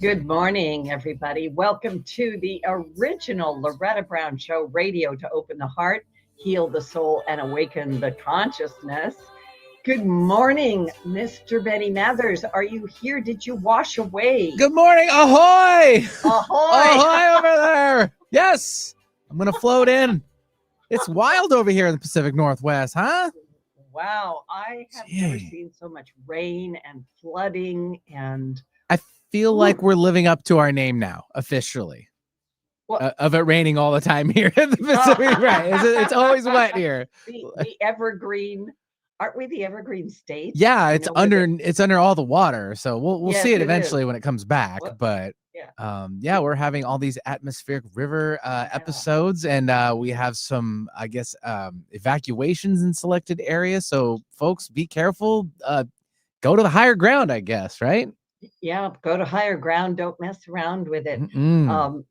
Good morning, everybody. Welcome to the original Loretta Brown Show radio to open the heart, heal the soul, and awaken the consciousness. Good morning, Mr. Benny Mathers. Are you here? Did you wash away? Good morning. Ahoy! Ahoy! Ahoy over there. Yes. I'm going to float in. It's wild over here in the Pacific Northwest, huh? Wow. I have never seen so much rain and flooding, and I feel like we're living up to our name now, officially. Of it raining all the time here in the Pacific. Right. It's always wet here. The evergreen. Aren't we the evergreen state? Yeah, it's under all the water. So we'll Yes, see it eventually when it comes back. But yeah, we're having all these atmospheric river episodes, and we have some, I guess, evacuations in selected areas. So folks, be careful. Go to the higher ground, I guess, right? Yeah, go to higher ground. Don't mess around with it.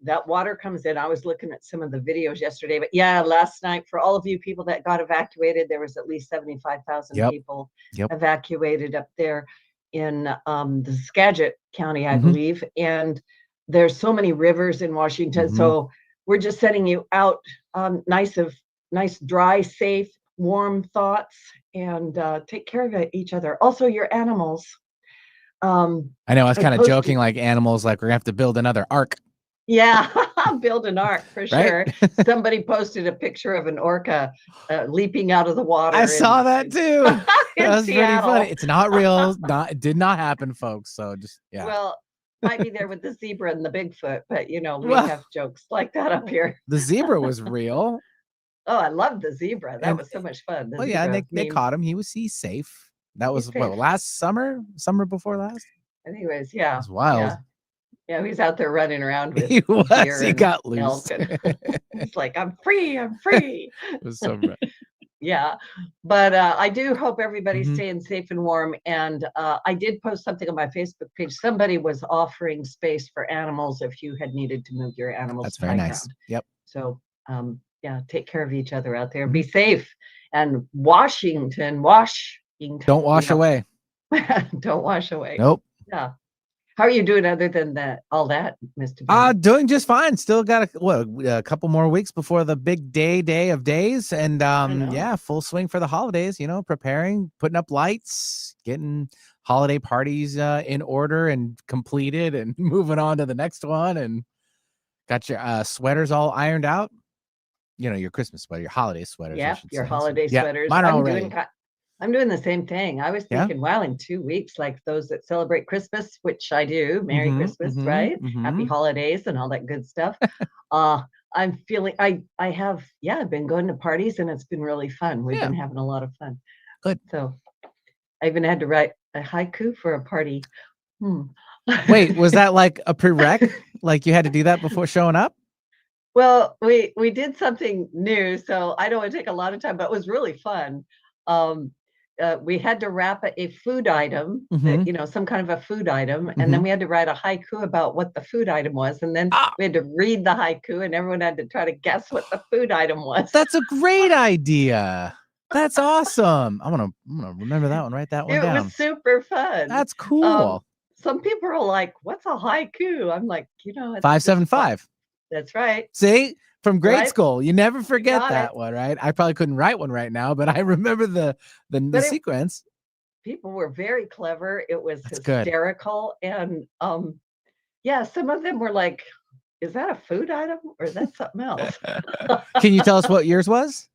That water comes in. I was looking at some of the videos yesterday, but yeah, last night, for all of you people that got evacuated, there was at least 75,000 people evacuated up there in the Skagit County, I believe. And there's so many rivers in Washington. So we're just sending you out nice, dry, safe, warm thoughts, and take care of each other. Also, your animals. I know I was kind of joking, like animals, like we're gonna have to build another ark. Yeah, build an ark for sure. Somebody posted a picture of an orca leaping out of the water. I saw that too. That was Seattle. Pretty funny. It's not real. It did not happen, folks. So just Well, might be there with the zebra and the Bigfoot, but we have jokes like that up here. The zebra was real. Oh, I love the zebra. That was so much fun. And they caught him. He's safe. That was what, last summer before last. Anyways, yeah, it was wild. Yeah, he's out there running around with he got loose. He's like, I'm free. It was so bad. Yeah, but I do hope everybody's staying safe and warm. And I did post something on my Facebook page. Somebody was offering space for animals if you had needed to move your animals. That's very nice. Ground. Yep. So take care of each other out there. Be safe. And Washington. Don't wash away. Don't wash away. Nope. Yeah. How are you doing other than all that, Mr. Ben? Doing just fine. Still got a couple more weeks before the big day of days. And full swing for the holidays, preparing, putting up lights, getting holiday parties in order and completed and moving on to the next one. And got your sweaters all ironed out. Your Christmas sweater, your holiday sweaters. Yeah, your holiday sweaters. Mine are already. I'm doing the same thing. I was thinking, wow, in 2 weeks, like those that celebrate Christmas, which I do, Merry Christmas, right? Happy holidays and all that good stuff. I'm feeling, I've been going to parties and it's been really fun. We've been having a lot of fun. Good. So I even had to write a haiku for a party. Wait, was that like a prereq? Like you had to do that before showing up? Well, we did something new, so I don't want to take a lot of time, but it was really fun. We had to wrap a food item, some kind of a food item, and then we had to write a haiku about what the food item was, and then we had to read the haiku, and everyone had to try to guess what the food item was. That's a great idea. That's awesome. I'm gonna remember that one. Write that one down. It was super fun. That's cool. Some people are like, "What's a haiku?" I'm like, it's 575. That's right. See? From grade school, you never forget that one, right? I probably couldn't write one right now, but I remember the sequence. People were very clever. It was hysterical, and some of them were like, "Is that a food item or is that something else?" Can you tell us what yours was?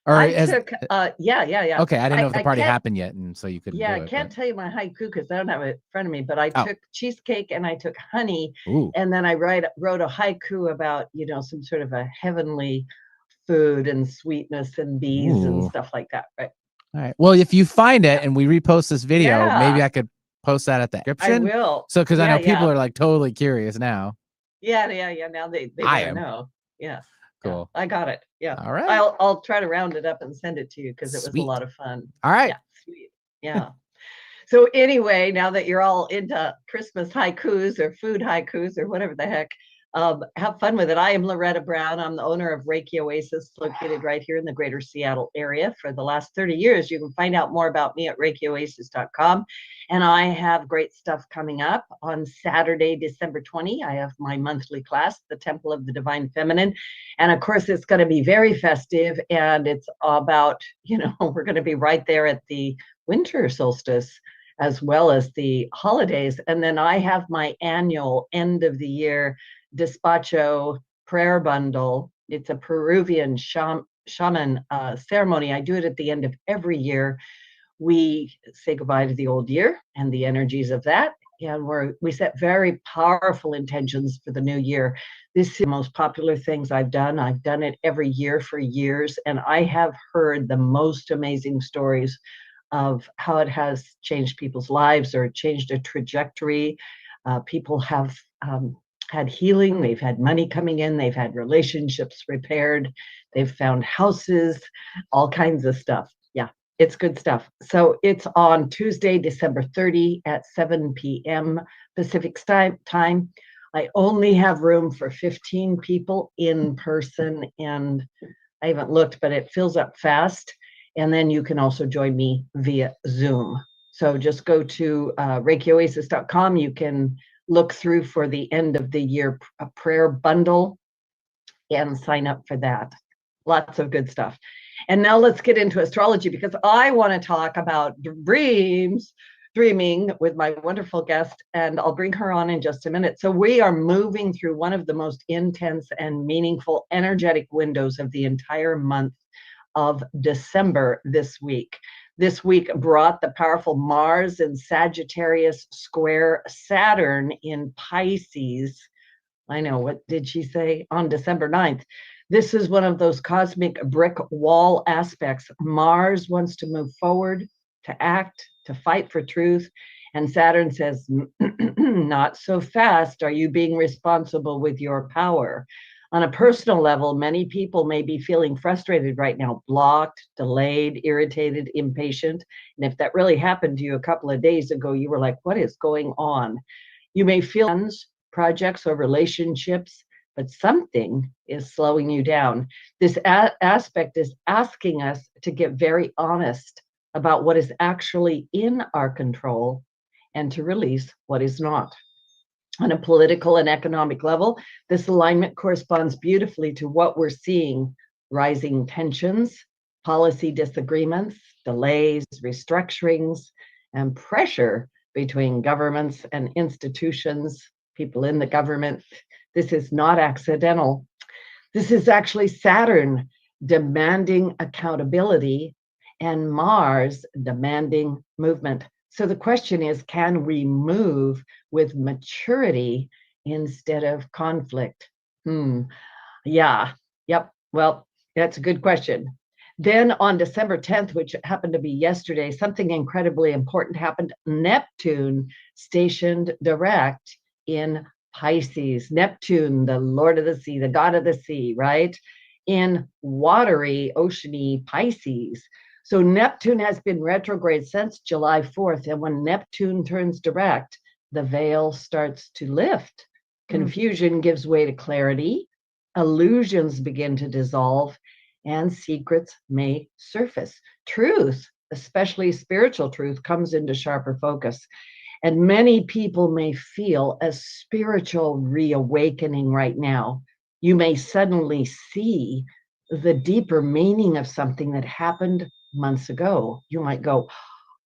Or Okay, I didn't know if the party happened yet, and so you couldn't. Yeah, I can't tell you my haiku because I don't have it in front of me. But I took cheesecake and I took honey, and then I wrote a haiku about some sort of a heavenly food and sweetness and bees and stuff like that. Right. All right. Well, if you find it and we repost this video, maybe I could post that at the description. I will. So because I know people are like totally curious now. Yeah. Now they know. Yeah. Cool. Yeah, I got it. Yeah. All right. I'll try to round it up and send it to you because it was a lot of fun. All right. Yeah. Sweet. Yeah. So anyway, now that you're all into Christmas haikus or food haikus or whatever the heck, Have fun with it. I am Loretta Brown. I'm the owner of Reiki Oasis, located right here in the greater Seattle area. For the last 30 years, you can find out more about me at ReikiOasis.com. And I have great stuff coming up on Saturday, December 20. I have my monthly class, The Temple of the Divine Feminine. And of course, it's going to be very festive. And it's about, we're going to be right there at the winter solstice as well as the holidays. And then I have my annual end of the year Despacho prayer bundle. It's a Peruvian shaman ceremony. I do it at the end of every year. We say goodbye to the old year and the energies of that. And we set very powerful intentions for the new year. This is the most popular things I've done. I've done it every year for years. And I have heard the most amazing stories of how it has changed people's lives or changed a trajectory. People have had healing, they've had money coming in, they've had relationships repaired, they've found houses, all kinds of stuff. Yeah, it's good stuff. So it's on Tuesday, December 30 at 7 p.m. Pacific time. I only have room for 15 people in person, and I haven't looked, but it fills up fast. And then you can also join me via Zoom. So just go to ReikiOasis.com. You can look through for the end of the year prayer bundle and sign up for that. Lots of good stuff. And now let's get into astrology, because I want to talk about dreaming with my wonderful guest, and I'll bring her on in just a minute. So we are moving through one of the most intense and meaningful energetic windows of the entire month of December this week. This week brought the powerful Mars in Sagittarius square Saturn in Pisces. I know, what did she say? On December 9th. This is one of those cosmic brick wall aspects. Mars wants to move forward, to act, to fight for truth. And Saturn says, not so fast. Are you being responsible with your power? On a personal level, many people may be feeling frustrated right now, blocked, delayed, irritated, impatient. And if that really happened to you a couple of days ago, you were like, what is going on? You may feel projects or relationships, but something is slowing you down. This aspect is asking us to get very honest about what is actually in our control and to release what is not. On a political and economic level, this alignment corresponds beautifully to what we're seeing: rising tensions, policy disagreements, delays, restructurings, and pressure between governments and institutions, people in the government. This is not accidental. This is actually Saturn demanding accountability and Mars demanding movement. So the question is, can we move with maturity instead of conflict? Yeah, yep. Well, that's a good question. Then on December 10th, which happened to be yesterday, something incredibly important happened. Neptune stationed direct in Pisces. Neptune, the Lord of the Sea, the God of the Sea, right? In watery, oceany Pisces. So Neptune has been retrograde since July 4th. And when Neptune turns direct, the veil starts to lift. Confusion gives way to clarity. Illusions begin to dissolve, and secrets may surface. Truth, especially spiritual truth, comes into sharper focus. And many people may feel a spiritual reawakening right now. You may suddenly see the deeper meaning of something that happened months ago. You might go,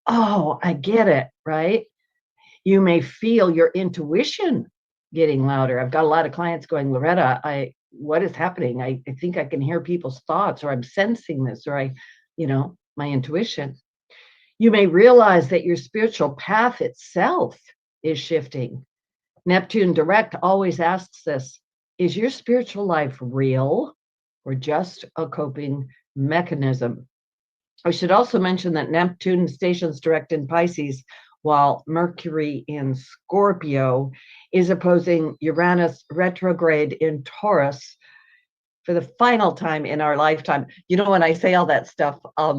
oh, I get it, right? You may feel your intuition getting louder. I've got a lot of clients going, Loretta, what is happening? I think I can hear people's thoughts, or I'm sensing this, or my intuition. You may realize that your spiritual path itself is shifting. Neptune direct always asks us, is your spiritual life real or just a coping mechanism? I should also mention that Neptune stations direct in Pisces, while Mercury in Scorpio is opposing Uranus retrograde in Taurus for the final time in our lifetime. When I say all that stuff, I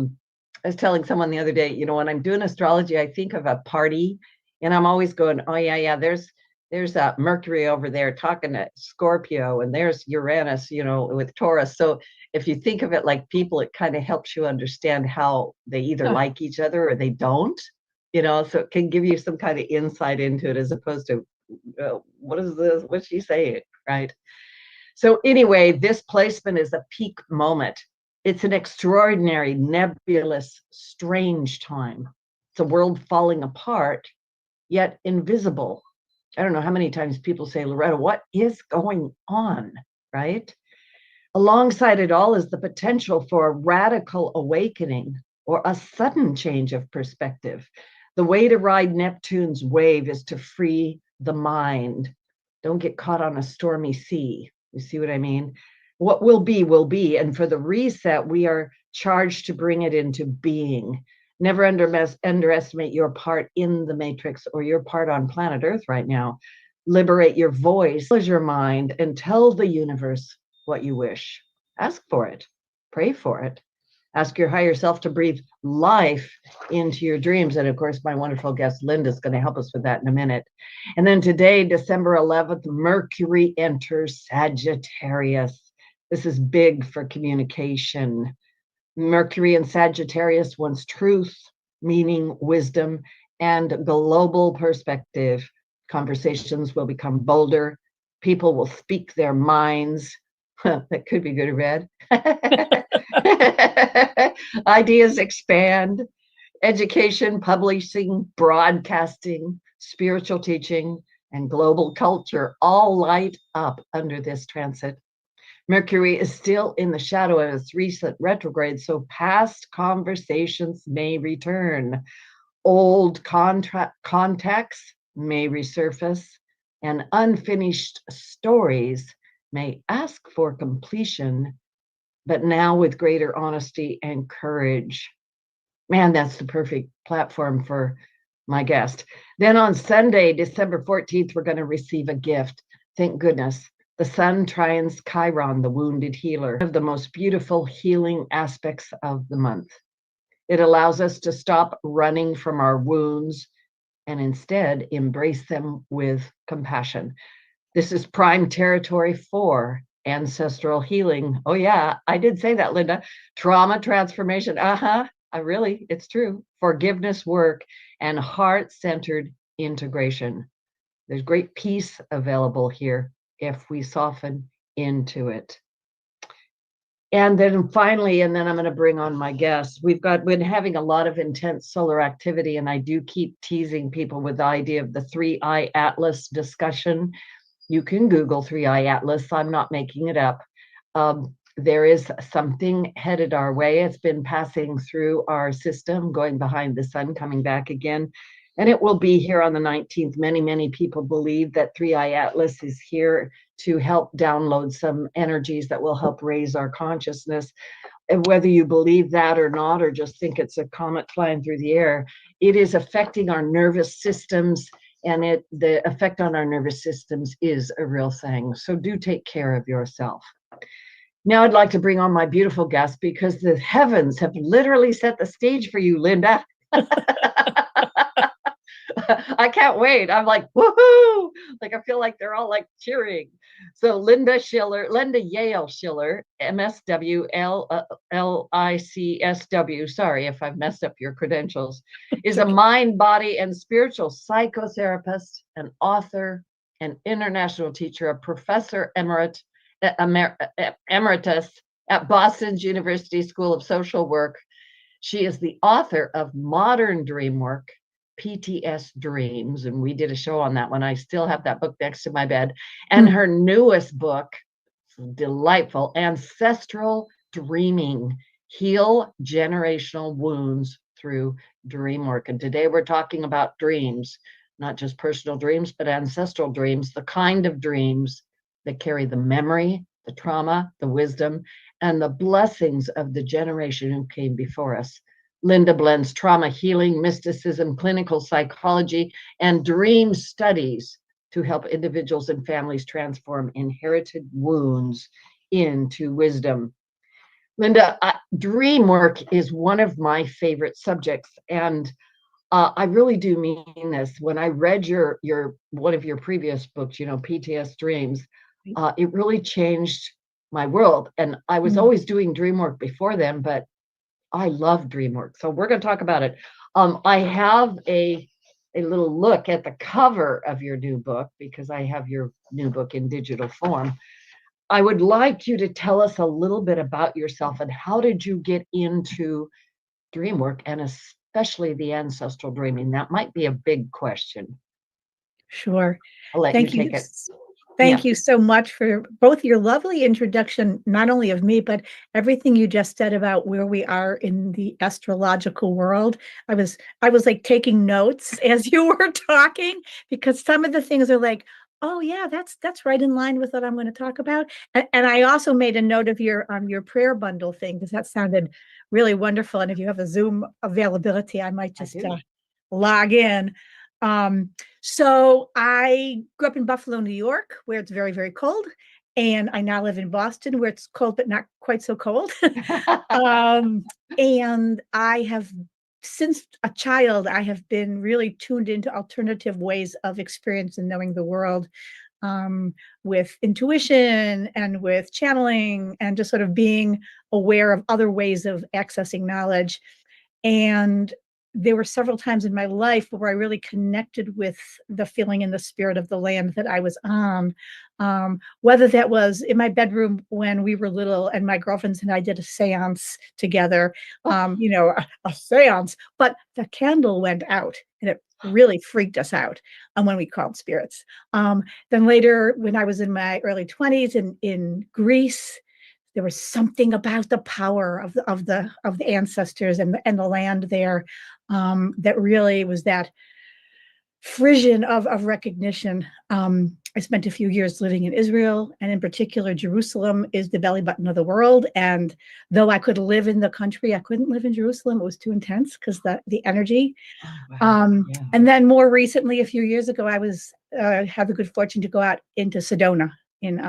was telling someone the other day, when I'm doing astrology, I think of a party, and I'm always going, oh yeah, there's there's Mercury over there talking to Scorpio, and there's Uranus, with Taurus. So if you think of it like people, it kind of helps you understand how they either like each other or they don't, so it can give you some kind of insight into it, as opposed to, what is this? What's she saying? Right. So anyway, this placement is a peak moment. It's an extraordinary, nebulous, strange time. It's a world falling apart, yet invisible. I don't know how many times people say, Loretta, what is going on, right? Alongside it all is the potential for a radical awakening or a sudden change of perspective. The way to ride Neptune's wave is to free the mind. Don't get caught on a stormy sea. You see what I mean? What will be, will be. And for the reset, we are charged to bring it into being. Never underestimate your part in the matrix or your part on planet Earth right now. Liberate your voice, close your mind, and tell the universe what you wish. Ask for it. Pray for it. Ask your higher self to breathe life into your dreams. And of course, my wonderful guest, Linda, is going to help us with that in a minute. And then today, December 11th, Mercury enters Sagittarius. This is big for communication. Mercury in Sagittarius wants truth, meaning, wisdom, and global perspective. Conversations will become bolder. People will speak their minds. That could be good or bad. Ideas expand. Education, publishing, broadcasting, spiritual teaching, and global culture all light up under this transit. Mercury is still in the shadow of its recent retrograde, so past conversations may return. Old contacts may resurface, and unfinished stories may ask for completion, but now with greater honesty and courage. Man, that's the perfect platform for my guest. Then on Sunday, December 14th, we're going to receive a gift. Thank goodness. The sun trines Chiron, the wounded healer, one of the most beautiful healing aspects of the month. It allows us to stop running from our wounds and instead embrace them with compassion. This is prime territory for ancestral healing. Oh yeah, I did say that, Linda. Trauma transformation. It's true. Forgiveness work and heart-centered integration. There's great peace available here if we soften into it. And then finally, and then I'm going to bring on my guests. We've been having a lot of intense solar activity, and I do keep teasing people with the idea of the 3-eye atlas discussion. You can Google 3-eye atlas. I'm not making it up. There is something headed our way. It's been passing through our system, going behind the sun, coming back again. And it will be here on the 19th. Many, many people believe that 3-eye atlas is here to help download some energies that will help raise our consciousness. And whether you believe that or not, or just think it's a comet flying through the air, it is affecting our nervous systems, and the effect on our nervous systems is a real thing. So do take care of yourself. Now I'd like to bring on my beautiful guest, because the heavens have literally set the stage for you, Linda. I can't wait. I'm like, woohoo! Like, I feel like they're all like cheering. So Linda Yael Schiller, MSW, LICSW, sorry if I've messed up your credentials, is a mind, body, and spiritual psychotherapist, an author, an international teacher, a Professor Emeritus at Boston's University School of Social Work. She is the author of Modern Dreamwork, PTSDreams, and we did a show on that one. I still have that book next to my bed. And her newest book, delightful, Ancestral Dreaming, Heal Generational Wounds Through Dreamwork. And today we're talking about dreams, not just personal dreams, but ancestral dreams, the kind of dreams that carry the memory, the trauma, the wisdom, and the blessings of the generation who came before us. Linda blends trauma healing, mysticism, clinical psychology, and dream studies to help individuals and families transform inherited wounds into wisdom. Linda, dream work is one of my favorite subjects, and I really do mean this. When I read your one of your previous books, PTSDreams, it really changed my world. And I was always doing dream work before then, but I love dream work. So we're going to talk about it. I have a little look at the cover of your new book because I have your new book in digital form. I would like you to tell us a little bit about yourself and how did you get into dream work, and especially the ancestral dreaming. That might be a big question. Sure. I'll let you take it. Thank you so much for both your lovely introduction, not only of me, but everything you just said about where we are in the astrological world. I was like taking notes as you were talking, because some of the things are like, oh yeah, that's right in line with what I'm going to talk about. And I also made a note of your prayer bundle thing, because that sounded really wonderful. And if you have a Zoom availability, I might just log in. So I grew up in Buffalo, New York, where it's very, very cold. And I now live in Boston, where it's cold, but not quite so cold. And I have, since a child, I have been really tuned into alternative ways of experience and knowing the world, with intuition and with channeling and just sort of being aware of other ways of accessing knowledge. And there were several times in my life where I really connected with the feeling and the spirit of the land that I was on. Whether that was in my bedroom when we were little and my girlfriends and I did a seance together, a seance, but the candle went out and it really freaked us out when we called spirits. Then later, when I was in my early 20s in Greece, there was something about the power of the ancestors and the land there, that really was that frisson of recognition. I spent a few years living in Israel, and in particular, Jerusalem is the belly button of the world. And though I could live in the country, I couldn't live in Jerusalem. It was too intense because the energy. And then more recently, a few years ago, I was had the good fortune to go out into Sedona in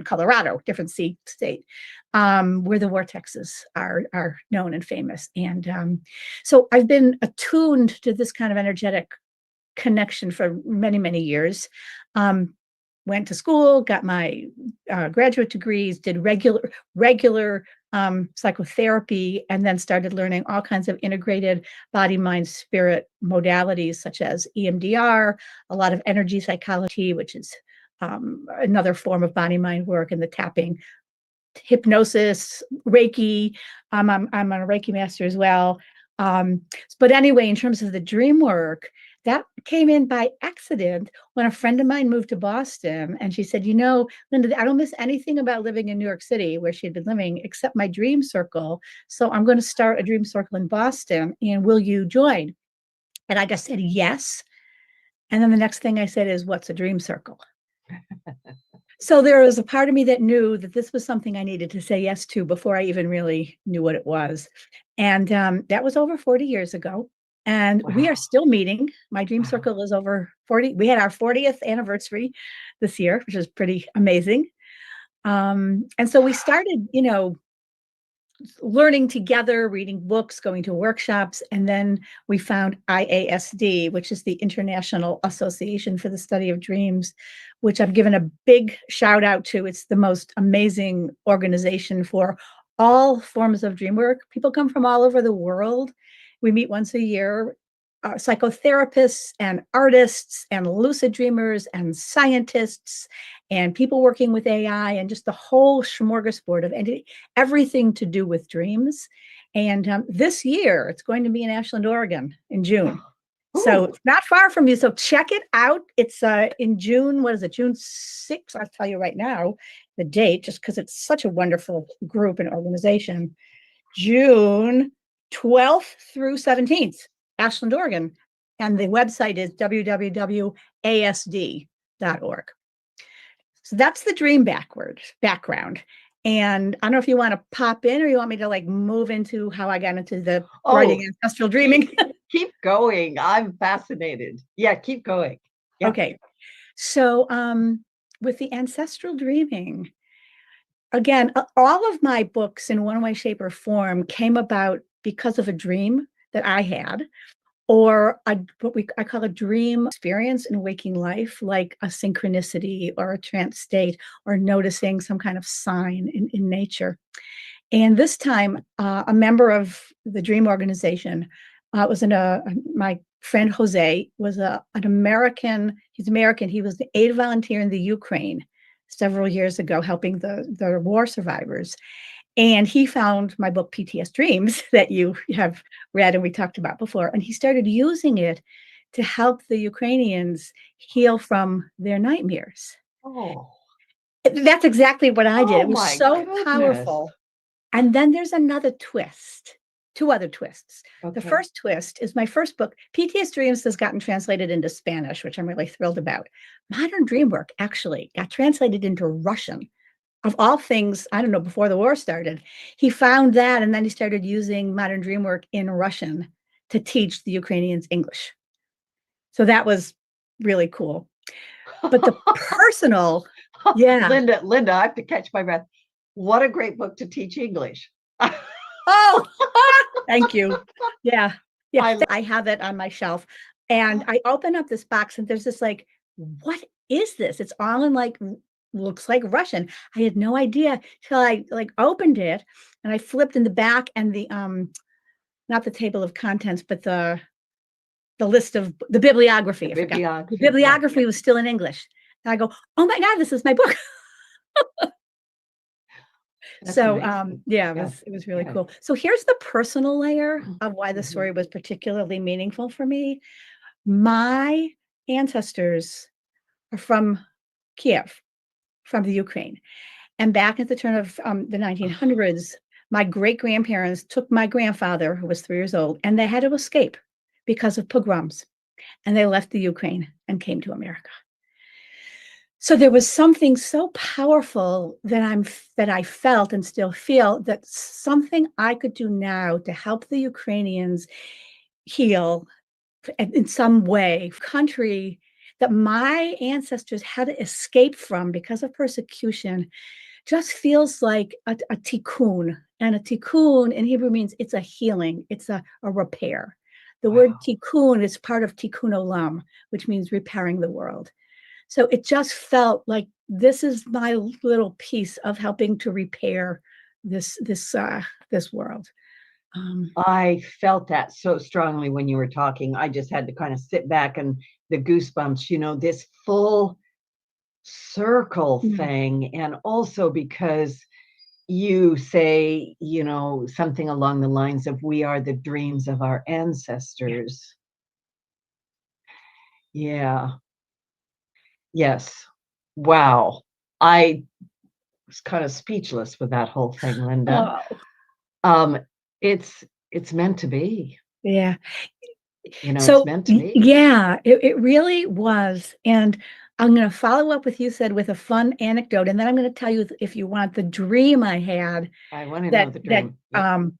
Colorado, different state, where the vortexes are known and famous. And so I've been attuned to this kind of energetic connection for many, many years. Went to school, got my graduate degrees, did regular psychotherapy, and then started learning all kinds of integrated body, mind, spirit modalities, such as EMDR, a lot of energy psychology, which is another form of body mind work, and the tapping, hypnosis, Reiki. I'm a Reiki master as well. But anyway, in terms of the dream work, that came in by accident when a friend of mine moved to Boston, and she said, Linda, I don't miss anything about living in New York City, where she'd been living, except my dream circle. So I'm going to start a dream circle in Boston, and will you join? And I just said yes. And then the next thing I said is, what's a dream circle? So there was a part of me that knew that this was something I needed to say yes to before I even really knew what it was. And that was over 40 years ago. And we are still meeting. My dream circle is over 40. We had our 40th anniversary this year, which is pretty amazing. And so we started, learning together, reading books, going to workshops, and then we found IASD, which is the International Association for the Study of Dreams, which I've given a big shout out to. It's the most amazing organization for all forms of dream work. People come from all over the world. We meet once a year. Psychotherapists and artists and lucid dreamers and scientists and people working with AI and just the whole smorgasbord of everything to do with dreams. And this year, it's going to be in Ashland, Oregon in June. Ooh. So it's not far from you. So check it out. It's in June. What is it? June 6th. I'll tell you right now the date, just because it's such a wonderful group and organization. June 12th through 17th. Ashland, Oregon, and the website is www.asd.org. So that's the dream background. And I don't know if you want to pop in or you want me to move into how I got into the writing Ancestral Dreaming. Keep going. I'm fascinated. Yeah, keep going. Yeah. Okay. So with the Ancestral Dreaming, again, all of my books in one way, shape, or form came about because of a dream that I had, or I call a dream experience in waking life, like a synchronicity or a trance state, or noticing some kind of sign in nature. And this time, a member of the Dream organization my friend Jose was an American. He's American. He was the aid volunteer in the Ukraine several years ago, helping the war survivors. And he found my book, PTSDreams, that you have read and we talked about before. And he started using it to help the Ukrainians heal from their nightmares. Oh, that's exactly what I did. Oh It was my so goodness. powerful. And then there's another twist, two other twists. Okay. The first twist is my first book, PTSDreams, has gotten translated into Spanish, which I'm really thrilled about. Modern Dreamwork actually got translated into Russian. Of all things, I don't know, before the war started, he found that, and then he started using Modern Dreamwork in Russian to teach the Ukrainians English. So that was really cool. But the personal, yeah. Linda, I have to catch my breath. What a great book to teach English. Oh, thank you. Yeah. I have it on my shelf. And I open up this box and there's this like, what is this? It's all in like, looks like Russian. I had no idea till I like opened it and I flipped in the back, and the not the table of contents, but the list of the bibliography. The bibliography was still in English. And I go, oh my God, this is my book. So it was really cool. So here's the personal layer of why the story was particularly meaningful for me. My ancestors are from Kiev, from the Ukraine. And back at the turn of the 1900s, my great-grandparents took my grandfather, who was 3 years old, and they had to escape because of pogroms. And they left the Ukraine and came to America. So there was something so powerful that I felt and still feel, that something I could do now to help the Ukrainians heal in some way, country that my ancestors had to escape from because of persecution, just feels like a tikkun. And a tikkun in Hebrew means it's a healing, it's a repair. The word tikkun is part of tikkun olam, which means repairing the world. So it just felt like this is my little piece of helping to repair this world. I felt that so strongly when you were talking. I just had to kind of sit back, and the goosebumps, this full circle thing. And also because you say, something along the lines of, we are the dreams of our ancestors. Yeah. Yes. Wow. I was kind of speechless with that whole thing, Linda. Oh. It's meant to be. Yeah. So, it's meant to be. Yeah, it really was. And I'm going to follow up with you said with a fun anecdote, and then I'm going to tell you, if you want, the dream I had. I want to know the dream. That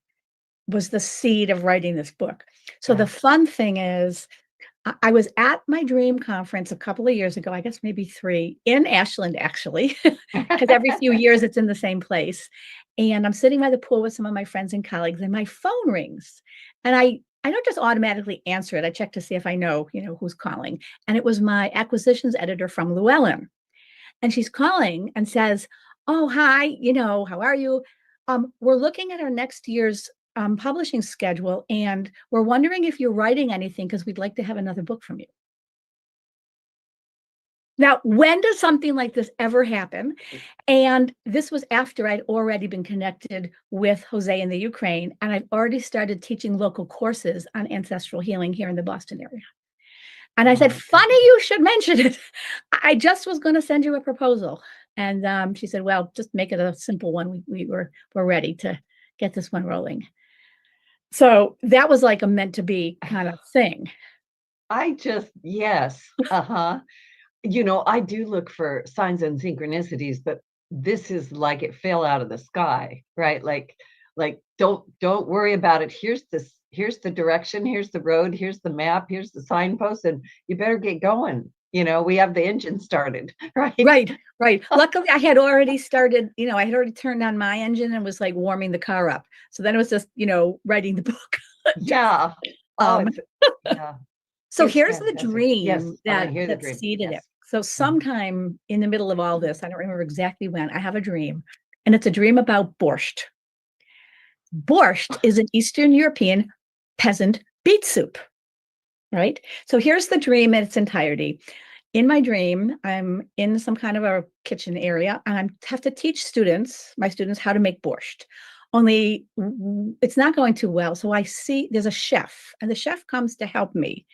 was the seed of writing this book. So the fun thing is, I was at my dream conference a couple of years ago, I guess maybe 3, in Ashland, actually, because every few years it's in the same place. And I'm sitting by the pool with some of my friends and colleagues, and my phone rings. And I don't just automatically answer it. I check to see if I know, who's calling. And it was my acquisitions editor from Llewellyn. And she's calling and says, oh, hi, how are you? We're looking at our next year's publishing schedule, and we're wondering if you're writing anything, because we'd like to have another book from you. Now, when does something like this ever happen? And this was after I'd already been connected with Jose in the Ukraine, and I've already started teaching local courses on ancestral healing here in the Boston area. And I said, funny you should mention it. I just was going to send you a proposal. And she said, well, just make it a simple one. We're ready to get this one rolling. So that was like a meant to be kind of thing. Yes. I do look for signs and synchronicities, but this is like it fell out of the sky, right? Like don't worry about it. Here's the direction, here's the road, here's the map, here's the signpost, and you better get going. We have the engine started, right? Right. Luckily, I had already started, I had already turned on my engine and was like warming the car up. So then it was just, writing the book. Yeah. Yeah. So It's here's fantastic. the dream Yes, I wanna hear the that dream. seeded Yes. it. So sometime in the middle of all this, I don't remember exactly when, I have a dream, and it's a dream about borscht. Borscht is an Eastern European peasant beet soup, right? So here's the dream in its entirety. In my dream, I'm in some kind of a kitchen area, and I have to teach my students how to make borscht. Only it's not going too well. So I see there's a chef, and the chef comes to help me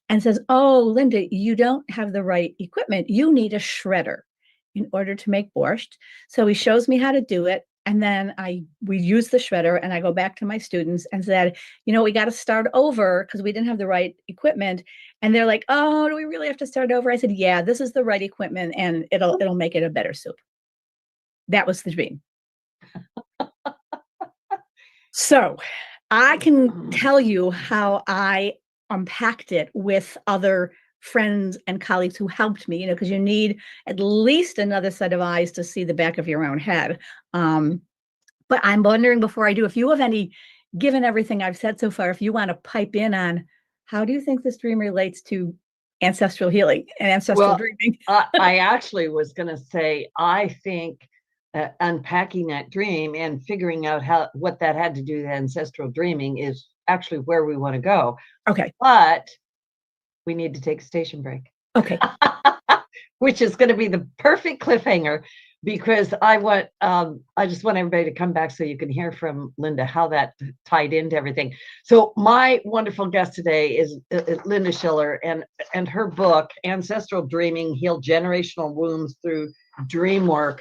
and says, "Oh, Linda, you don't have the right equipment. You need a shredder in order to make borscht." So he shows me how to do it. And then we use the shredder, and I go back to my students and said, we got to start over because we didn't have the right equipment. And they're like, "Oh, do we really have to start over?" I said, "Yeah, this is the right equipment, and it'll make it a better soup." That was the dream. So I can tell you how I unpacked it with other friends and colleagues who helped me, because you need at least another set of eyes to see the back of your own head. But I'm wondering, before I do, if you have given everything I've said so far, if you want to pipe in on how do you think this dream relates to ancestral healing and ancestral dreaming? I actually was going to say, I think unpacking that dream and figuring out what that had to do with ancestral dreaming is actually where we want to go. Okay. But we need to take a station break. Okay. Which is going to be the perfect cliffhanger, because I just want everybody to come back so you can hear from Linda how that tied into everything. So my wonderful guest today is Linda Schiller, and her book, Ancestral Dreaming, Heal Generational Wounds Through Dreamwork.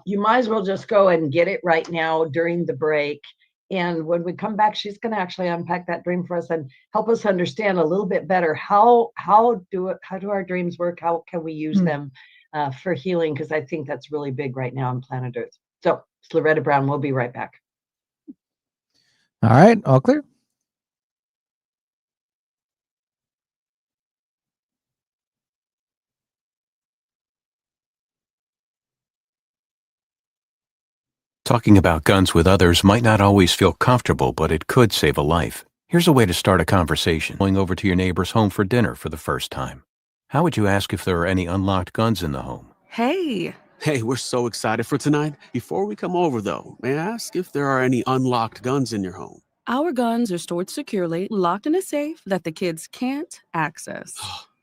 You might as well just go and get it right now during the break. And when we come back, she's going to actually unpack that dream for us and help us understand a little bit better how do our dreams work? How can we use them for healing? Because I think that's really big right now on planet Earth. So it's Loretta Brown. We'll be right back. All right, all clear. Talking about guns with others might not always feel comfortable, but it could save a life. Here's a way to start a conversation. Going over to your neighbor's home for dinner for the first time. How would you ask if there are any unlocked guns in the home? Hey, we're so excited for tonight. Before we come over, though, may I ask if there are any unlocked guns in your home? Our guns are stored securely, locked in a safe that the kids can't access.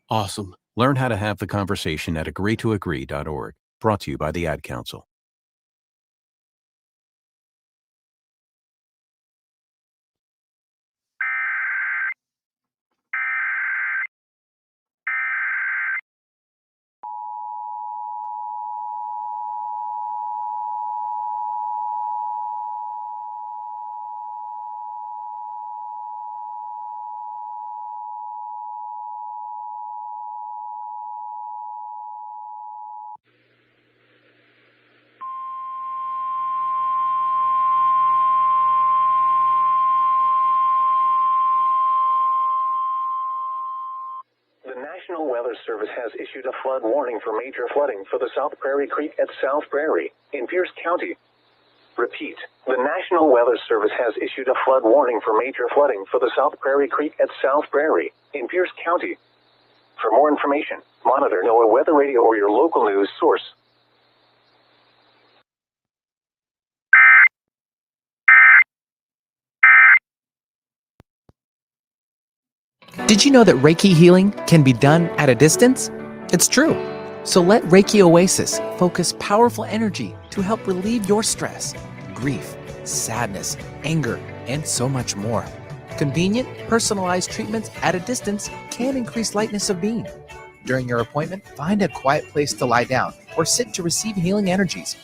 Awesome. Learn how to have the conversation at agreetoagree.org. Brought to you by the Ad Council. The National Weather Service has issued a flood warning for major flooding for the South Prairie Creek at South Prairie in Pierce County. Repeat, the National Weather Service has issued a flood warning for major flooding for the South Prairie Creek at South Prairie in Pierce County. For more information, monitor NOAA Weather Radio or your local news source. Did you know that Reiki healing can be done at a distance? It's true. So let Reiki Oasis focus powerful energy to help relieve your stress, grief, sadness, anger, and so much more. Convenient, personalized treatments at a distance can increase lightness of being. During your appointment, find a quiet place to lie down or sit to receive healing energies.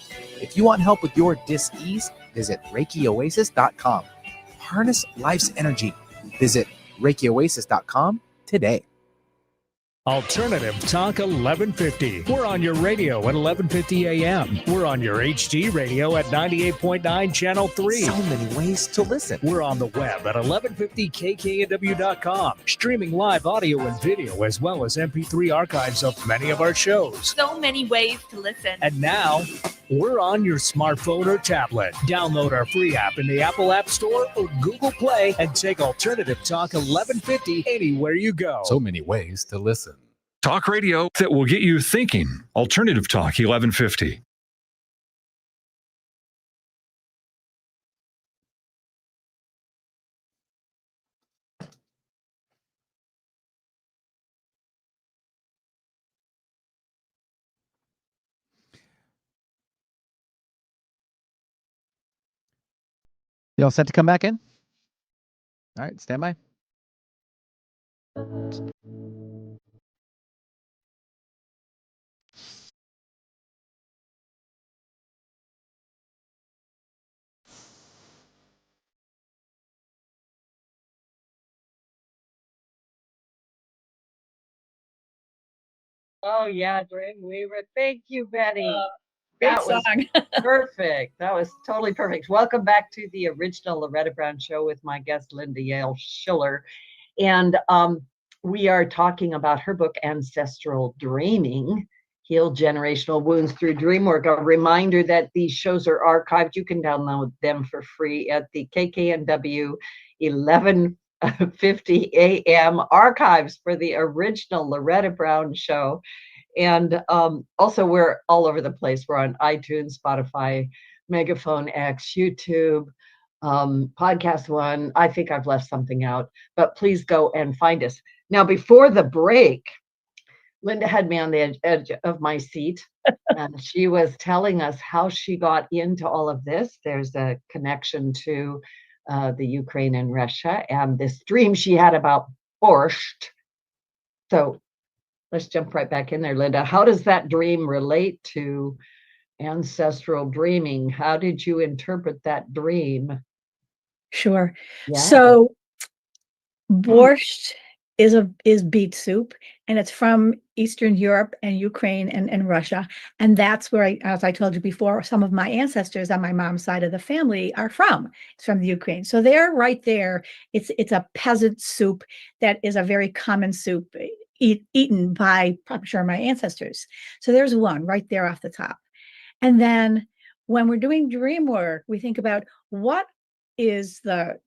If you want help with your dis-ease, visit ReikiOasis.com. Harness life's energy. Visit ReikiOasis.com today. Alternative Talk 1150. We're on your radio at 1150 a.m. We're on your HD radio at 98.9 Channel 3. So many ways to listen. We're on the web at 1150kknw.com, streaming live audio and video as well as MP3 archives of many of our shows. So many ways to listen. And now, We're on your smartphone or tablet. Download our free app in the Apple App Store or Google Play and take Alternative Talk 1150 anywhere you go. So many ways to listen. Talk radio that will get you thinking. Alternative Talk 1150. You all set to come back in? All right, stand by. Oh yeah, Dream Weaver. Thank you, Betty. Great That was song. perfect. That was totally perfect. Welcome back to the original Loretta Brown Show with my guest, Linda Yael Schiller. And we are talking about her book, Ancestral Dreaming, Heal Generational Wounds Through Dreamwork. A reminder that these shows are archived. You can download them for free at the KKNW 1150 AM archives for the original Loretta Brown Show. And also, we're all over the place. We're on iTunes, Spotify, Megaphone X, YouTube, Podcast One. I think I've left something out, but please go and find us. Now, before the break, Linda had me on the edge of my seat, and she was telling us how she got into all of this. There's a connection to the Ukraine and Russia, and this dream she had about borscht. So let's jump right back in there, Linda. How does that dream relate to ancestral dreaming? How did you interpret that dream? Sure. Yeah. So borscht is beet soup, and it's from Eastern Europe and Ukraine and Russia. And that's where as I told you before, some of my ancestors on my mom's side of the family are from. It's from the Ukraine. So they're right there. It's a peasant soup that is a very common soup eaten by, I'm sure, my ancestors. So there's one right there off the top. And then when we're doing dream work, we think about what is the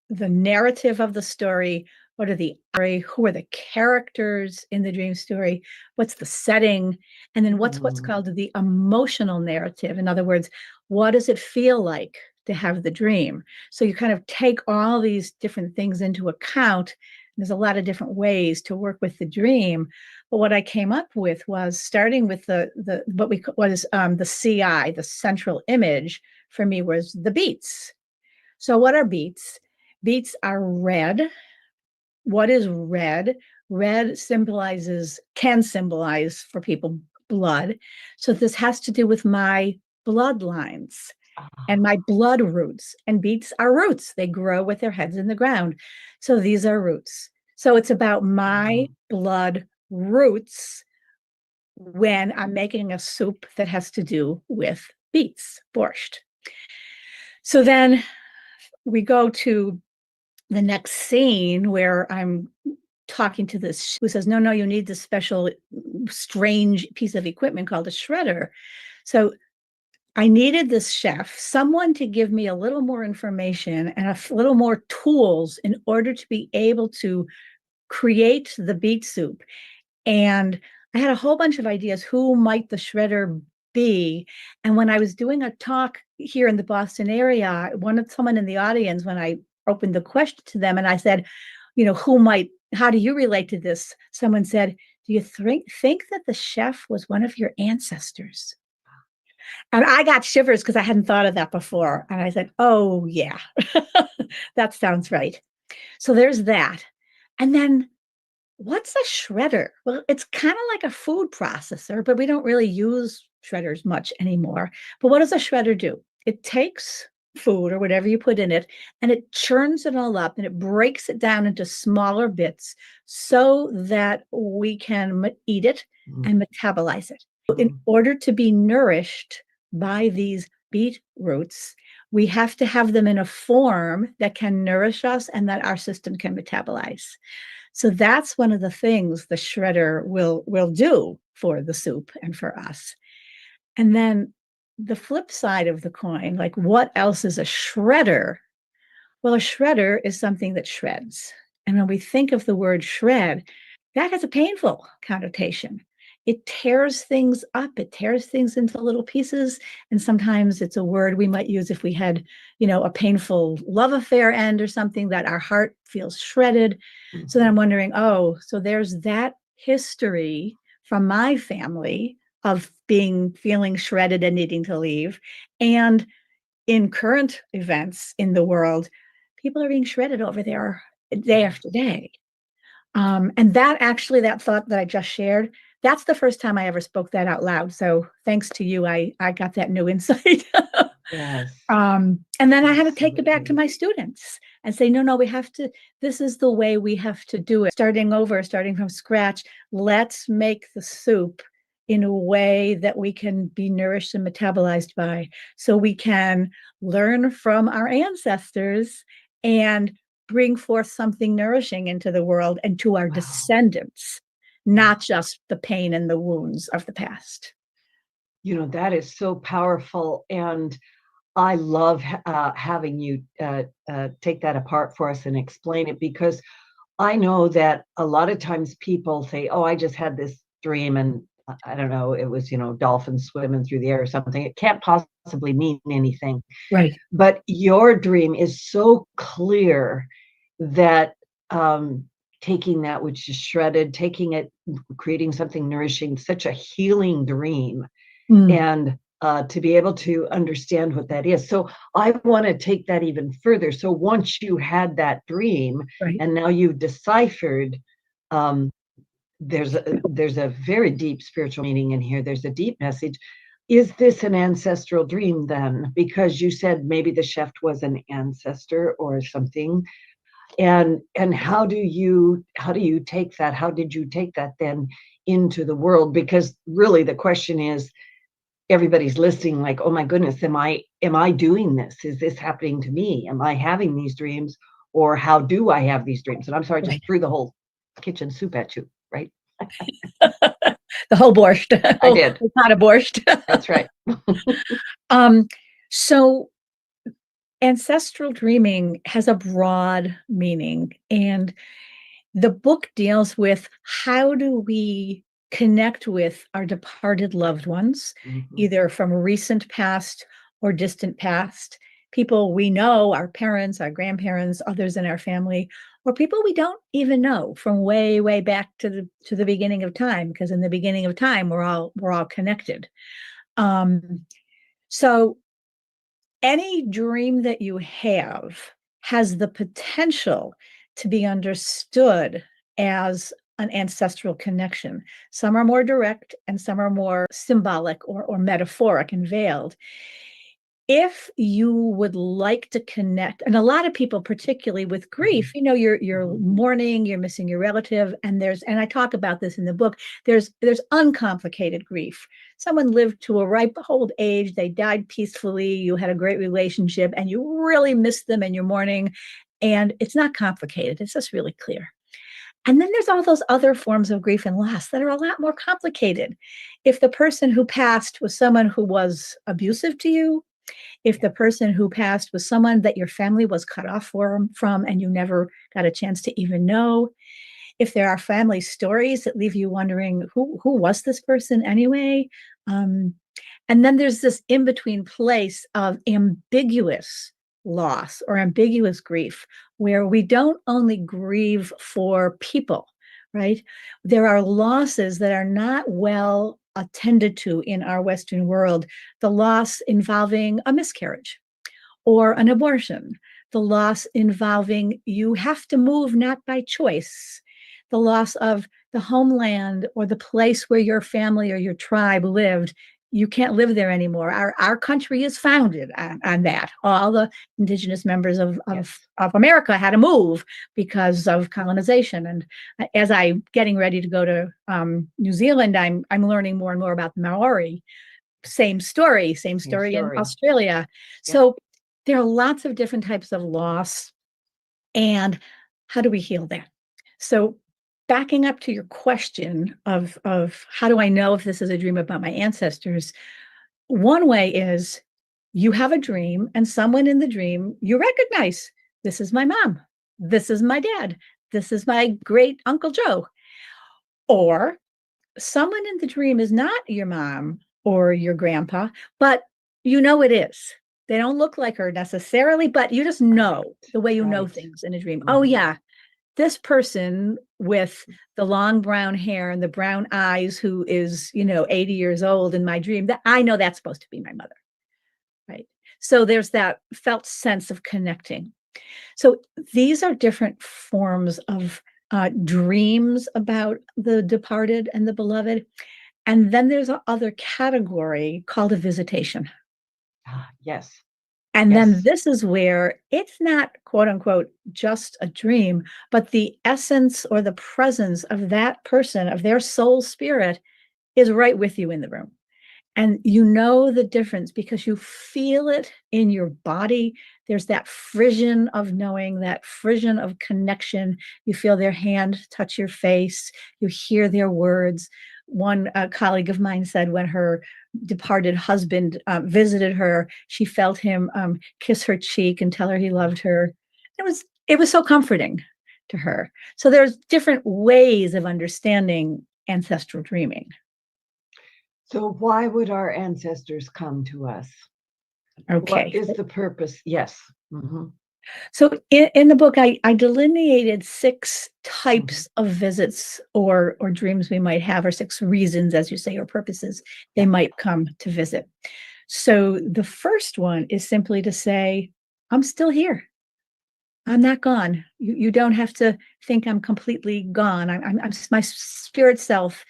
narrative of the story. What are who are the characters in the dream story? What's the setting? And then what's called the emotional narrative? In other words, what does it feel like to have the dream? So you kind of take all these different things into account. There's a lot of different ways to work with the dream. But what I came up with was starting with the CI, the central image for me was the beets. So what are beets? Beets are red. What is red? Red can symbolize for people blood. So this has to do with my bloodlines and my blood roots. And beets are roots. They grow with their heads in the ground. So these are roots. So it's about my blood roots when I'm making a soup that has to do with beets, borscht. So then we go to the next scene where I'm talking to this who says, no, you need this special, strange piece of equipment called a shredder. So I needed this chef, someone to give me a little more information and a little more tools in order to be able to create the beet soup. And I had a whole bunch of ideas. Who might the shredder be? And when I was doing a talk here in the Boston area, someone in the audience, when I opened the question to them and I said, how do you relate to this? Someone said, do you think that the chef was one of your ancestors? And I got shivers because I hadn't thought of that before. And I said, oh, yeah, that sounds right. So there's that. And then what's a shredder? Well, it's kind of like a food processor, but we don't really use shredders much anymore. But what does a shredder do? It takes food or whatever you put in it, and it churns it all up and it breaks it down into smaller bits so that we can eat it and metabolize it. In order to be nourished by these beet roots, we have to have them in a form that can nourish us and that our system can metabolize. So that's one of the things the shredder will do for the soup and for us. And then the flip side of the coin, like what else is a shredder? Well, a shredder is something that shreds. And when we think of the word shred, that has a painful connotation. It tears things up. It tears things into little pieces. And sometimes it's a word we might use if we had, a painful love affair end or something, that our heart feels shredded. Mm-hmm. So then I'm wondering, so there's that history from my family of feeling shredded and needing to leave. And in current events in the world, people are being shredded over there day after day. And that thought that I just shared, that's the first time I ever spoke that out loud. So thanks to you, I got that new insight. Yes. And then I had to take it back to my students and say, no, we have to, this is the way we have to do it. Starting from scratch, let's make the soup in a way that we can be nourished and metabolized by, so we can learn from our ancestors and bring forth something nourishing into the world and to our descendants, not just the pain and the wounds of the past. That is so powerful. And I love having you take that apart for us and explain it, because I know that a lot of times people say, I just had this dream and I don't know, it was, dolphins swimming through the air or something. It can't possibly mean anything. Right. But your dream is so clear that taking that which is shredded, taking it, creating something nourishing, such a healing dream. And to be able to understand what that is. So I want to take that even further. So once you had that dream, right, and now you've deciphered, there's a very deep spiritual meaning in here. There's a deep message. Is this an ancestral dream then? Because you said maybe the chef was an ancestor or something. And how do you take that? How did you take that then into the world? Because really the question is, everybody's listening like, oh my goodness, am I doing this? Is this happening to me? Am I having these dreams? Or how do I have these dreams? And I'm sorry, I just threw the whole kitchen soup at you, right? The whole borscht. I did. Not a borscht. That's right. So ancestral dreaming has a broad meaning, and the book deals with how do we connect with our departed loved ones, either from recent past or distant past, people we know, our parents, our grandparents, others in our family, or people we don't even know from way, way back to the beginning of time, because in the beginning of time, we're all connected. So any dream that you have has the potential to be understood as an ancestral connection. Some are more direct and some are more symbolic or metaphoric and veiled. If you would like to connect, and a lot of people, particularly with grief, you're mourning, you're missing your relative, and I talk about this in the book, there's uncomplicated grief. Someone lived to a ripe old age, they died peacefully, you had a great relationship, and you really miss them and you're mourning, and it's not complicated, it's just really clear. And then there's all those other forms of grief and loss that are a lot more complicated. If the person who passed was someone who was abusive to you, if the person who passed was someone that your family was cut off from and you never got a chance to even know, if there are family stories that leave you wondering, who was this person anyway? And then there's this in-between place of ambiguous loss or ambiguous grief, where we don't only grieve for people, right? There are losses that are not well attended to in our Western world. The loss involving a miscarriage or an abortion, the loss involving you have to move not by choice, the loss of the homeland or the place where your family or your tribe lived. You can't live there anymore. Our country is founded on that. All the indigenous members of America had to move because of colonization. And as I'm getting ready to go to New Zealand, I'm learning more and more about the Maori. Same story in Australia. So there are lots of different types of loss. And how do we heal that? So backing up to your question of how do I know if this is a dream about my ancestors, one way is you have a dream and someone in the dream you recognize. This is my mom. This is my dad. This is my great Uncle Joe. Or someone in the dream is not your mom or your grandpa, but you know it is. They don't look like her necessarily, but you just know the way you know things in a dream. Oh, yeah, this person with the long brown hair and the brown eyes who is, 80 years old in my dream, that I know that's supposed to be my mother, right? So there's that felt sense of connecting. So these are different forms of dreams about the departed and the beloved. And then there's a other category called a visitation. Yes. And then this is where it's not, quote unquote, just a dream, but the essence or the presence of that person, of their soul spirit, is right with you in the room. And you know the difference because you feel it in your body. There's that frisson of knowing, that frisson of connection. You feel their hand touch your face. You hear their words. One colleague of mine said when her departed husband visited her, she felt him kiss her cheek and tell her he loved her. It was so comforting to her. So there's different ways of understanding ancestral dreaming. So why would our ancestors come to us? Okay. What is the purpose? Yes. Mm-hmm. So in the book, I delineated 6 types of visits or dreams we might have, or 6 reasons, as you say, or purposes they might come to visit. So the first one is simply to say, I'm still here. I'm not gone. You don't have to think I'm completely gone. I'm my spirit self.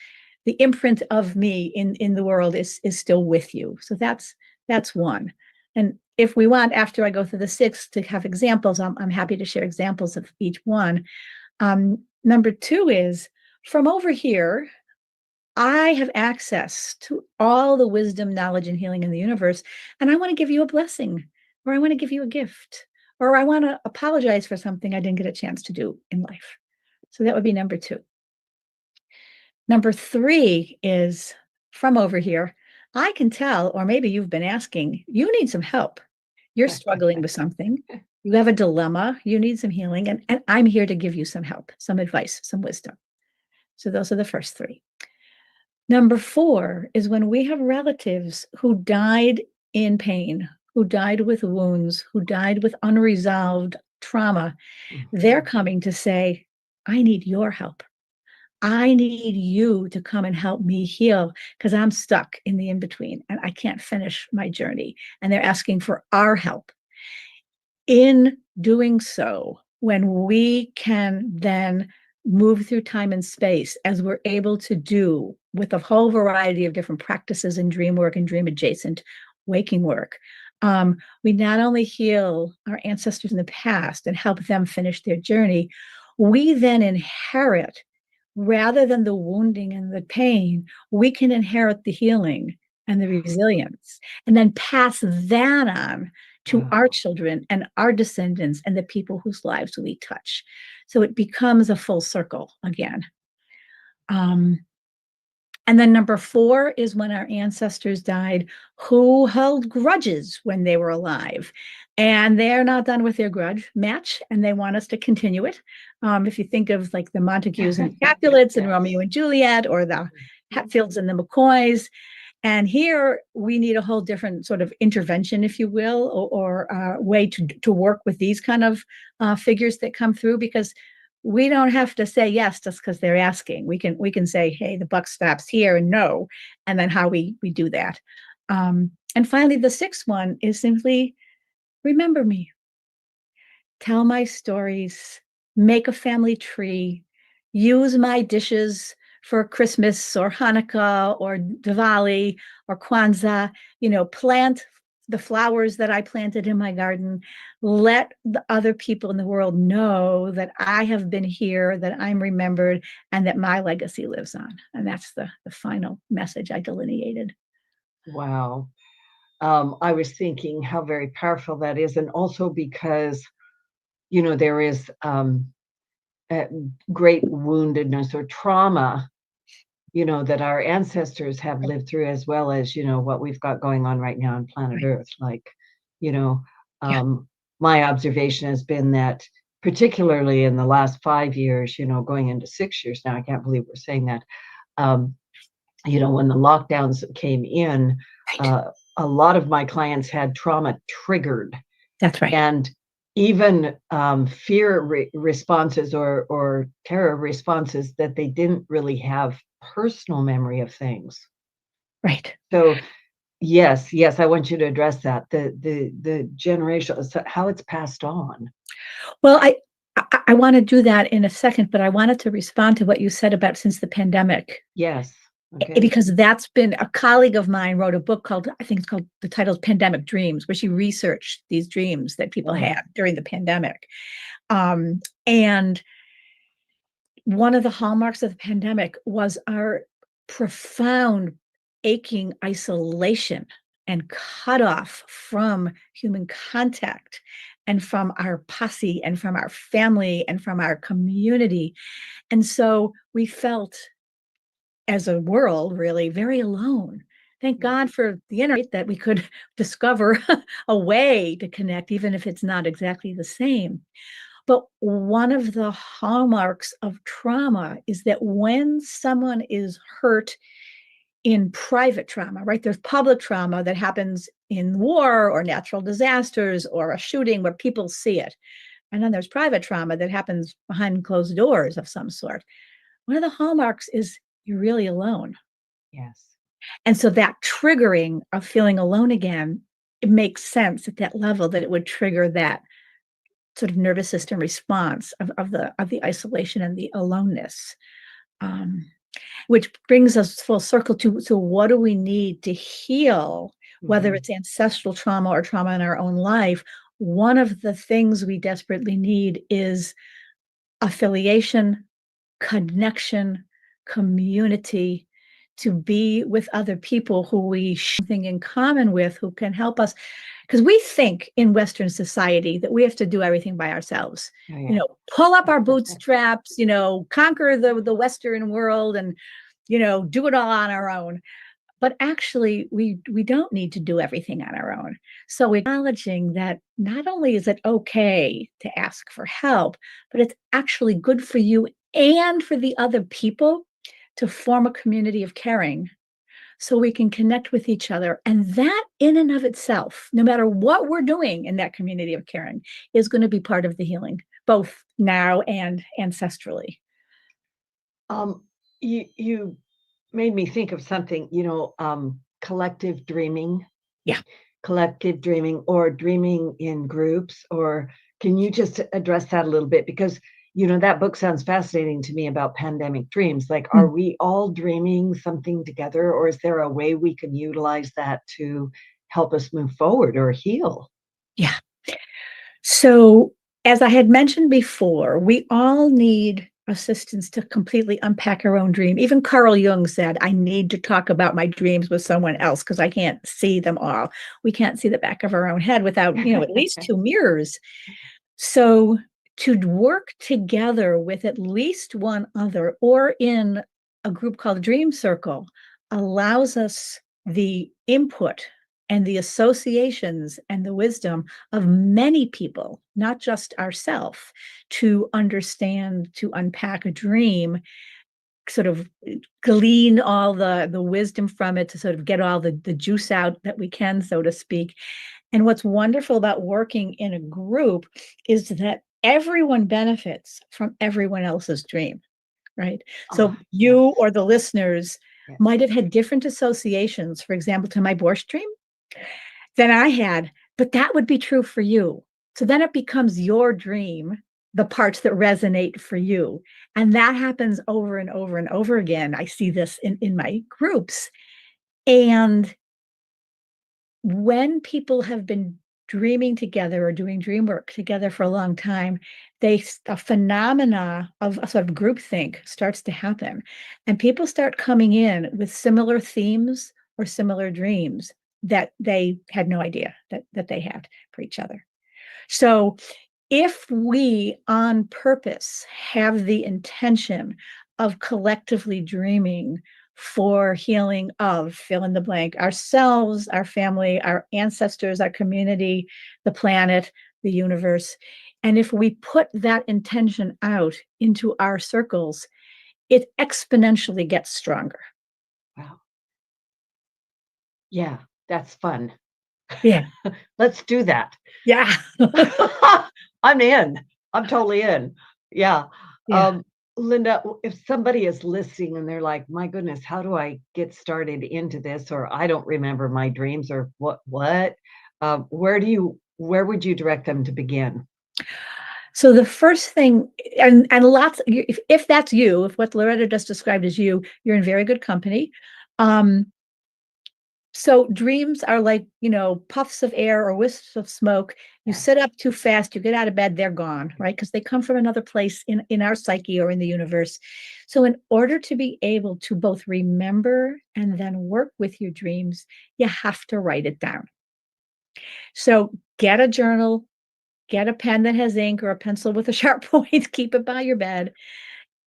The imprint of me in the world is still with you. So that's one. And if we want, after I go through the 6 to have examples, I'm happy to share examples of each one. Number 2 is from over here, I have access to all the wisdom, knowledge, and healing in the universe. And I want to give you a blessing, or I want to give you a gift, or I want to apologize for something I didn't get a chance to do in life. So that would be number 2. Number 3 is from over here. I can tell, or maybe you've been asking, you need some help. You're struggling with something. You have a dilemma. You need some healing. And I'm here to give you some help, some advice, some wisdom. So those are the first 3. Number 4 is when we have relatives who died in pain, who died with wounds, who died with unresolved trauma. They're coming to say, I need your help. I need you to come and help me heal because I'm stuck in the in-between and I can't finish my journey. And they're asking for our help. In doing so, when we can then move through time and space as we're able to do with a whole variety of different practices in dream work and dream adjacent waking work, we not only heal our ancestors in the past and help them finish their journey, we then inherit, rather than the wounding and the pain, we can inherit the healing and the resilience and then pass that on to our children and our descendants and the people whose lives we touch. So it becomes a full circle again. And then number 4 is when our ancestors died who held grudges when they were alive. And they're not done with their grudge match, and they want us to continue it. If you think of like the Montagues and Capulets and Romeo and Juliet, or the Hatfields and the McCoys. And here we need a whole different sort of intervention, if you will, or way to work with these kind of figures that come through, because we don't have to say yes just because they're asking. We can say, hey, the buck stops here, and no, and then how we do that. And finally, the 6th one is simply remember me. Tell my stories, make a family tree, use my dishes for Christmas or Hanukkah or Diwali or Kwanzaa, plant the flowers that I planted in my garden. Let the other people in the world know that I have been here, that I'm remembered, and that my legacy lives on. And that's the final message I delineated. Wow. I was thinking how very powerful that is. And also because, there is great woundedness or trauma, that our ancestors have lived through, as well as, what we've got going on right now on planet Earth. Like, my observation has been that, particularly in the last 5 years, going into 6 years now, I can't believe we're saying that, when the lockdowns came in, a lot of my clients had trauma triggered. That's right. And even fear responses or terror responses that they didn't really have personal memory of things. Right. So yes, I want you to address that, the generational, so how it's passed on. Well, I want to do that in a second, but I wanted to respond to what you said about since the pandemic. Yes. Okay. Because that's been, a colleague of mine wrote a book called, I think it's called, the title is Pandemic Dreams, where she researched these dreams that people had during the pandemic. And one of the hallmarks of the pandemic was our profound aching isolation and cutoff from human contact and from our posse and from our family and from our community. And so we felt, as a world, really very alone. Thank God for the internet, that we could discover a way to connect, even if it's not exactly the same. But one of the hallmarks of trauma is that when someone is hurt in private trauma, right? There's public trauma that happens in war or natural disasters or a shooting where people see it. And then there's private trauma that happens behind closed doors of some sort. One of the hallmarks is you're really alone. Yes. And so that triggering of feeling alone again, it makes sense at that level that it would trigger that sort of nervous system response of the isolation and the aloneness, which brings us full circle to, so what do we need to heal, whether it's ancestral trauma or trauma in our own life? One of the things we desperately need is affiliation, connection, community, to be with other people who we share something in common with, who can help us. Because we think in Western society that we have to do everything by ourselves, pull up our bootstraps, conquer the Western world and, do it all on our own. But actually, we don't need to do everything on our own. So acknowledging that not only is it okay to ask for help, but it's actually good for you and for the other people to form a community of caring so we can connect with each other. And that in and of itself, no matter what we're doing in that community of caring, is going to be part of the healing, both now and ancestrally. You made me think of something, collective dreaming. Yeah. Collective dreaming, or dreaming in groups, or can you just address that a little bit? Because that book sounds fascinating to me about pandemic dreams. Like, are we all dreaming something together, or is there a way we can utilize that to help us move forward or heal? Yeah. So, as I had mentioned before, we all need assistance to completely unpack our own dream. Even Carl Jung said, I need to talk about my dreams with someone else because I can't see them all. We can't see the back of our own head without, at least 2 mirrors. So to work together with at least one other, or in a group called Dream Circle, allows us the input and the associations and the wisdom of many people, not just ourselves, to understand, to unpack a dream, sort of glean all the wisdom from it, to sort of get all the juice out that we can, so to speak. And what's wonderful about working in a group is that everyone benefits from everyone else's dream, right? So you or the listeners might have had different associations, for example, to my borscht dream than I had, but that would be true for you. So then it becomes your dream, the parts that resonate for you. And that happens over and over and over again. I see this in my groups. And when people have been dreaming together or doing dream work together for a long time, a phenomena of a sort of groupthink starts to happen. And people start coming in with similar themes or similar dreams that they had no idea that they had for each other. So if we on purpose have the intention of collectively dreaming for healing of, fill in the blank, ourselves, our family, our ancestors, our community, the planet, the universe. And if we put that intention out into our circles, it exponentially gets stronger. Wow. Yeah, that's fun. Yeah. Let's do that. Yeah. I'm in. I'm totally in. Yeah. Yeah. Linda, if somebody is listening and they're like, my goodness, how do I get started into this? Or I don't remember my dreams, or what, where would you direct them to begin? So the first thing, and lots, if that's you, if what Loretta just described is you, you're in very good company. So dreams are like, puffs of air or wisps of smoke. You sit up too fast, you get out of bed, they're gone, right? Because they come from another place in our psyche or in the universe. So in order to be able to both remember and then work with your dreams, you have to write it down. So get a journal, get a pen that has ink or a pencil with a sharp point, keep it by your bed.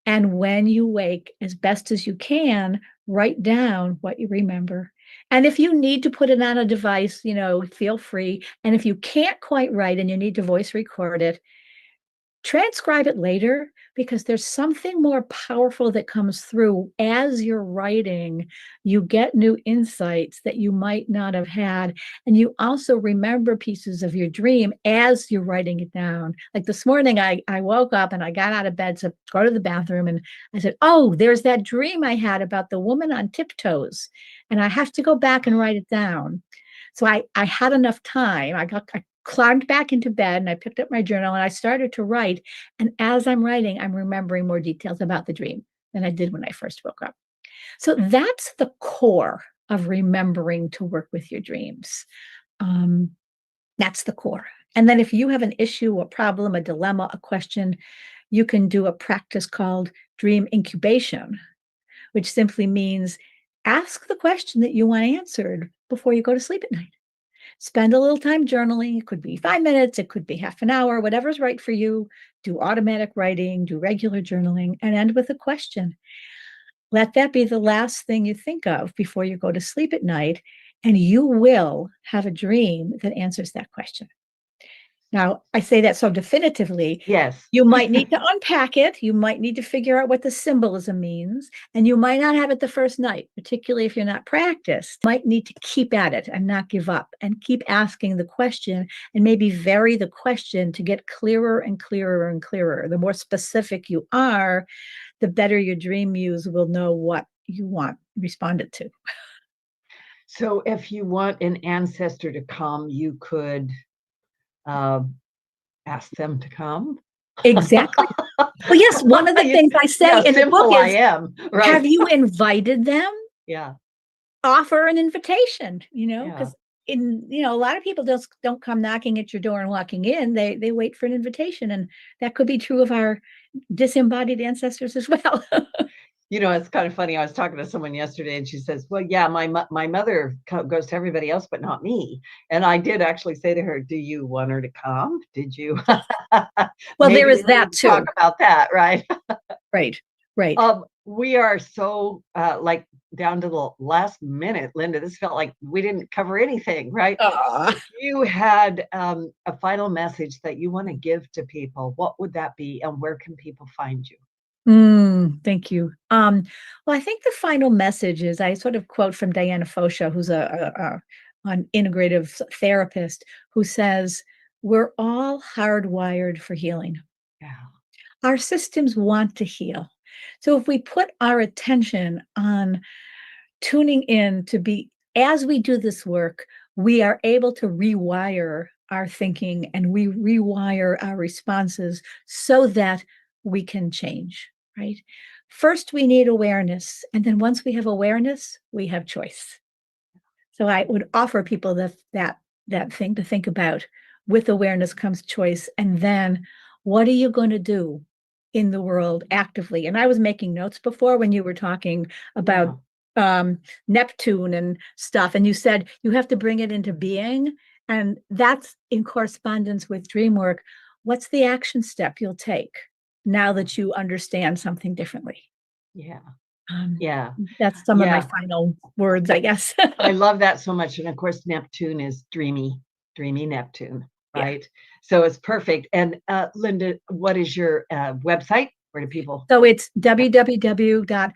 And when you wake, as best as you can, write down what you remember. And if you need to put it on a device, feel free. And if you can't quite write and you need to voice record it, transcribe it later, because there's something more powerful that comes through as you're writing. You get new insights that you might not have had. And you also remember pieces of your dream as you're writing it down. Like this morning, I woke up and I got out of bed to go to the bathroom, and I said, oh, there's that dream I had about the woman on tiptoes. And I have to go back and write it down. So I had enough time. I climbed back into bed and I picked up my journal and I started to write. And as I'm writing, I'm remembering more details about the dream than I did when I first woke up. So that's the core of remembering to work with your dreams. That's the core. And then if you have an issue, a problem, a dilemma, a question, you can do a practice called dream incubation, which simply means ask the question that you want answered before you go to sleep at night. Spend a little time journaling. It could be 5 minutes, it could be half an hour, whatever's right for you. Do automatic writing, do regular journaling, and end with a question. Let that be the last thing you think of before you go to sleep at night, and you will have a dream that answers that question. Now, I say that so definitively. Yes. You might need to unpack it. You might need to figure out what the symbolism means. And you might not have it the first night, particularly if you're not practiced. You might need to keep at it and not give up and keep asking the question, and maybe vary the question to get clearer and clearer and clearer. The more specific you are, the better your dream muse will know what you want responded to. So if you want an ancestor to come, you could ask them to come. Exactly. Well, yes, one of the things I say in the book is, right? Have you invited them? Yeah. Offer an invitation, Yeah. because a lot of people just don't come knocking at your door and walking in. They wait for an invitation, and that could be true of our disembodied ancestors as well. It's kind of funny. I was talking to someone yesterday and she says, well, yeah, my mother goes to everybody else, but not me. And I did actually say to her, do you want her to come? Did you? Well, there is that too. Talk about that, right? Right. We are so down to the last minute, Linda. This felt like we didn't cover anything, right? You had a final message that you want to give to people. What would that be, and where can people find you? Thank you. Well, I think the final message is, I sort of quote from Diana Fosha, who's an integrative therapist, who says, we're all hardwired for healing. Yeah. Our systems want to heal. So if we put our attention on tuning in to be, as we do this work, we are able to rewire our thinking and we rewire our responses so that we can change, right? First, we need awareness. And then once we have awareness, we have choice. So I would offer people that thing to think about. With awareness comes choice. And then what are you going to do in the world actively? And I was making notes before when you were talking about Neptune and stuff. And you said you have to bring it into being. And that's in correspondence with dream work. What's the action step you'll take now that you understand something differently? Yeah. Yeah. That's some of my Yeah. final words, I guess. I love that so much. And of course, Neptune is dreamy Neptune, Yeah. right? So it's perfect. And Linda, what is your website? Where do people? So it's www.Linda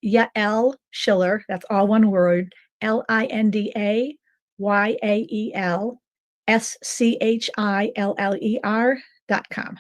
Yael Schiller. That's all one word. LindaYael SCHILLER.com.